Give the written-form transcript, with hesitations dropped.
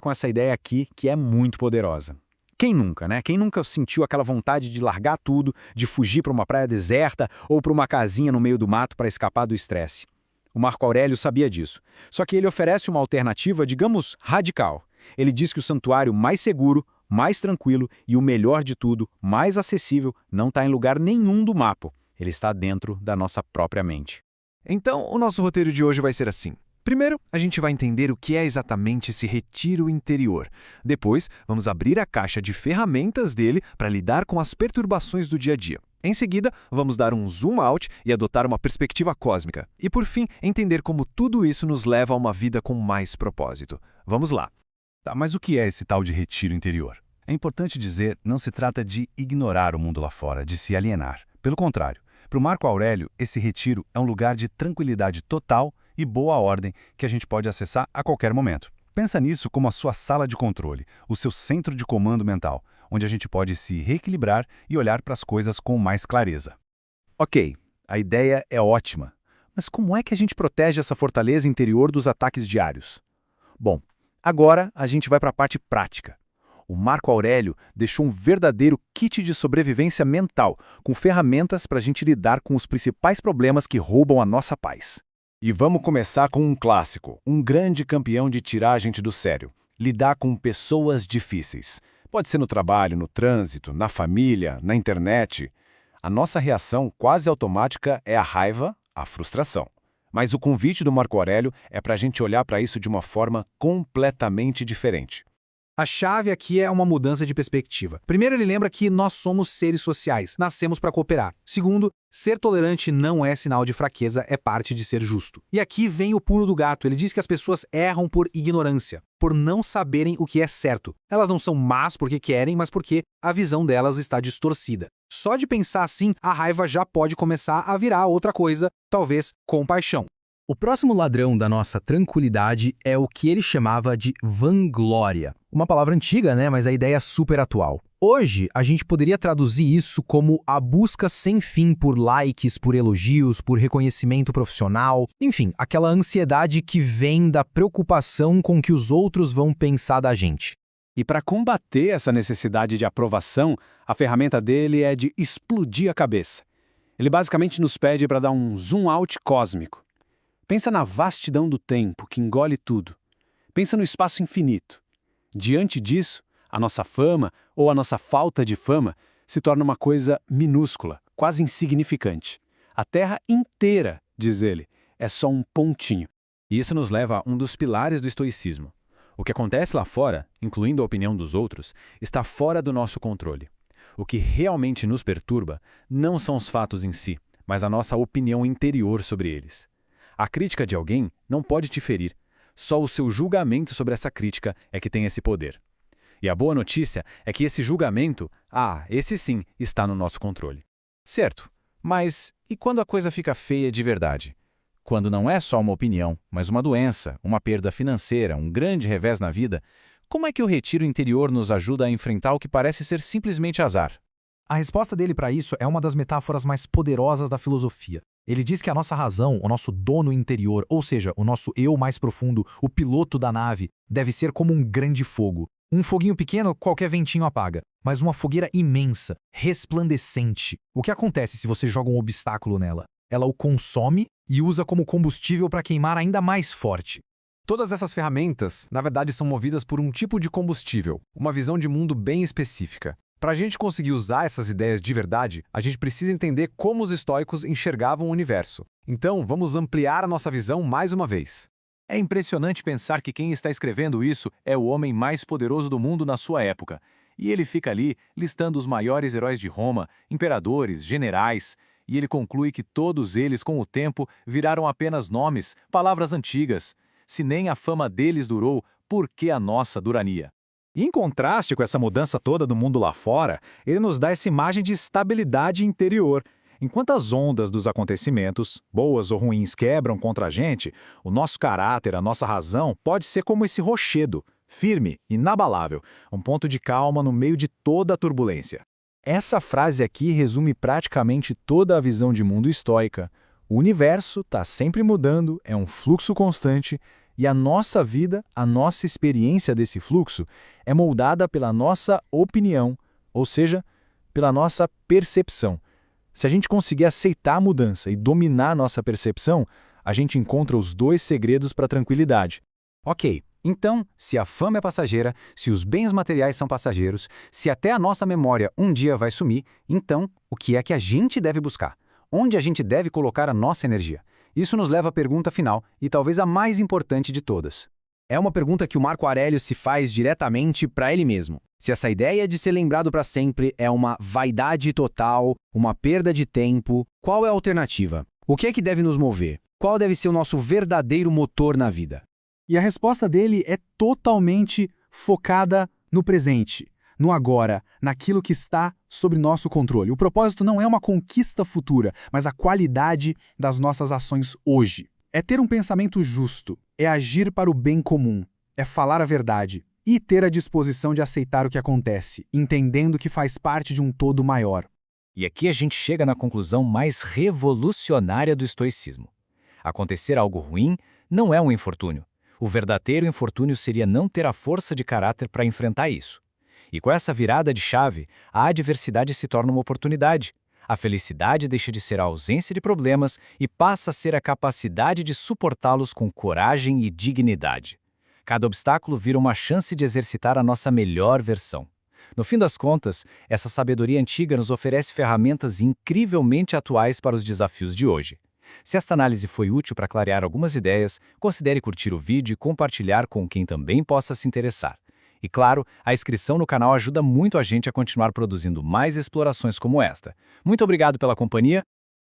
Com essa ideia aqui que é muito poderosa. Quem nunca, né? Quem nunca sentiu aquela vontade de largar tudo, de fugir para uma praia deserta ou para uma casinha no meio do mato para escapar do estresse? O Marco Aurélio sabia disso. Só que ele oferece uma alternativa, digamos, radical. Ele diz que o santuário mais seguro, mais tranquilo e o melhor de tudo, mais acessível, não está em lugar nenhum do mapa. Ele está dentro da nossa própria mente. Então, o nosso roteiro de hoje vai ser assim. Primeiro, a gente vai entender o que é exatamente esse retiro interior. Depois, vamos abrir a caixa de ferramentas dele para lidar com as perturbações do dia a dia. Em seguida, vamos dar um zoom out e adotar uma perspectiva cósmica. E por fim, entender como tudo isso nos leva a uma vida com mais propósito. Vamos lá. Tá, mas o que é esse tal de retiro interior? É importante dizer, não se trata de ignorar o mundo lá fora, de se alienar. Pelo contrário, para o Marco Aurélio, esse retiro é um lugar de tranquilidade total e boa ordem que a gente pode acessar a qualquer momento. Pensa nisso como a sua sala de controle, o seu centro de comando mental, onde a gente pode se reequilibrar e olhar para as coisas com mais clareza. Ok, a ideia é ótima. Mas como é que a gente protege essa fortaleza interior dos ataques diários? Bom, agora a gente vai para a parte prática. O Marco Aurélio deixou um verdadeiro kit de sobrevivência mental, com ferramentas para a gente lidar com os principais problemas que roubam a nossa paz. E vamos começar com um clássico, um grande campeão de tirar a gente do sério. Lidar com pessoas difíceis. Pode ser no trabalho, no trânsito, na família, na internet. A nossa reação quase automática é a raiva, a frustração. Mas o convite do Marco Aurélio é para a gente olhar para isso de uma forma completamente diferente. A chave aqui é uma mudança de perspectiva. Primeiro, ele lembra que nós somos seres sociais, nascemos para cooperar. Segundo, ser tolerante não é sinal de fraqueza, é parte de ser justo. E aqui vem o pulo do gato. Ele diz que as pessoas erram por ignorância, por não saberem o que é certo. Elas não são más porque querem, mas porque a visão delas está distorcida. Só de pensar assim, a raiva já pode começar a virar outra coisa, talvez compaixão. O próximo ladrão da nossa tranquilidade é o que ele chamava de vanglória. Uma palavra antiga, né? Mas a ideia é super atual. Hoje, a gente poderia traduzir isso como a busca sem fim por likes, por elogios, por reconhecimento profissional. Enfim, aquela ansiedade que vem da preocupação com o que os outros vão pensar da gente. E para combater essa necessidade de aprovação, a ferramenta dele é de explodir a cabeça. Ele basicamente nos pede para dar um zoom out cósmico. Pensa na vastidão do tempo que engole tudo. Pensa no espaço infinito. Diante disso, a nossa fama ou a nossa falta de fama se torna uma coisa minúscula, quase insignificante. A Terra inteira, diz ele, é só um pontinho. Isso nos leva a um dos pilares do estoicismo. O que acontece lá fora, incluindo a opinião dos outros, está fora do nosso controle. O que realmente nos perturba não são os fatos em si, mas a nossa opinião interior sobre eles. A crítica de alguém não pode te ferir. Só o seu julgamento sobre essa crítica é que tem esse poder. E a boa notícia é que esse julgamento, esse sim, está no nosso controle. Certo, mas e quando a coisa fica feia de verdade? Quando não é só uma opinião, mas uma doença, uma perda financeira, um grande revés na vida, como é que o retiro interior nos ajuda a enfrentar o que parece ser simplesmente azar? A resposta dele para isso é uma das metáforas mais poderosas da filosofia. Ele diz que a nossa razão, o nosso dono interior, ou seja, o nosso eu mais profundo, o piloto da nave, deve ser como um grande fogo. Um foguinho pequeno, qualquer ventinho apaga, mas uma fogueira imensa, resplandecente. O que acontece se você joga um obstáculo nela? Ela o consome e usa como combustível para queimar ainda mais forte. Todas essas ferramentas, na verdade, são movidas por um tipo de combustível, uma visão de mundo bem específica. Para a gente conseguir usar essas ideias de verdade, a gente precisa entender como os estoicos enxergavam o universo. Então, vamos ampliar a nossa visão mais uma vez. É impressionante pensar que quem está escrevendo isso é o homem mais poderoso do mundo na sua época. E ele fica ali listando os maiores heróis de Roma, imperadores, generais, e ele conclui que todos eles, com o tempo, viraram apenas nomes, palavras antigas. Se nem a fama deles durou, por que a nossa duraria? E em contraste com essa mudança toda do mundo lá fora, ele nos dá essa imagem de estabilidade interior. Enquanto as ondas dos acontecimentos, boas ou ruins, quebram contra a gente, o nosso caráter, a nossa razão, pode ser como esse rochedo, firme, inabalável, um ponto de calma no meio de toda a turbulência. Essa frase aqui resume praticamente toda a visão de mundo estoica. O universo está sempre mudando, é um fluxo constante, E a nossa vida, a nossa experiência desse fluxo, é moldada pela nossa opinião, ou seja, pela nossa percepção. Se a gente conseguir aceitar a mudança e dominar a nossa percepção, a gente encontra os dois segredos para a tranquilidade. Ok, então, se a fama é passageira, se os bens materiais são passageiros, se até a nossa memória um dia vai sumir, então, o que é que a gente deve buscar? Onde a gente deve colocar a nossa energia? Isso nos leva à pergunta final, e talvez a mais importante de todas. É uma pergunta que o Marco Aurélio se faz diretamente para ele mesmo. Se essa ideia de ser lembrado para sempre é uma vaidade total, uma perda de tempo, qual é a alternativa? O que é que deve nos mover? Qual deve ser o nosso verdadeiro motor na vida? E a resposta dele é totalmente focada no presente, no agora, naquilo que está sob nosso controle. O propósito não é uma conquista futura, mas a qualidade das nossas ações hoje. É ter um pensamento justo, é agir para o bem comum, é falar a verdade e ter a disposição de aceitar o que acontece, entendendo que faz parte de um todo maior. E aqui a gente chega na conclusão mais revolucionária do estoicismo. Acontecer algo ruim não é um infortúnio. O verdadeiro infortúnio seria não ter a força de caráter para enfrentar isso. E com essa virada de chave, a adversidade se torna uma oportunidade. A felicidade deixa de ser a ausência de problemas e passa a ser a capacidade de suportá-los com coragem e dignidade. Cada obstáculo vira uma chance de exercitar a nossa melhor versão. No fim das contas, essa sabedoria antiga nos oferece ferramentas incrivelmente atuais para os desafios de hoje. Se esta análise foi útil para clarear algumas ideias, considere curtir o vídeo e compartilhar com quem também possa se interessar. E claro, a inscrição no canal ajuda muito a gente a continuar produzindo mais explorações como esta. Muito obrigado pela companhia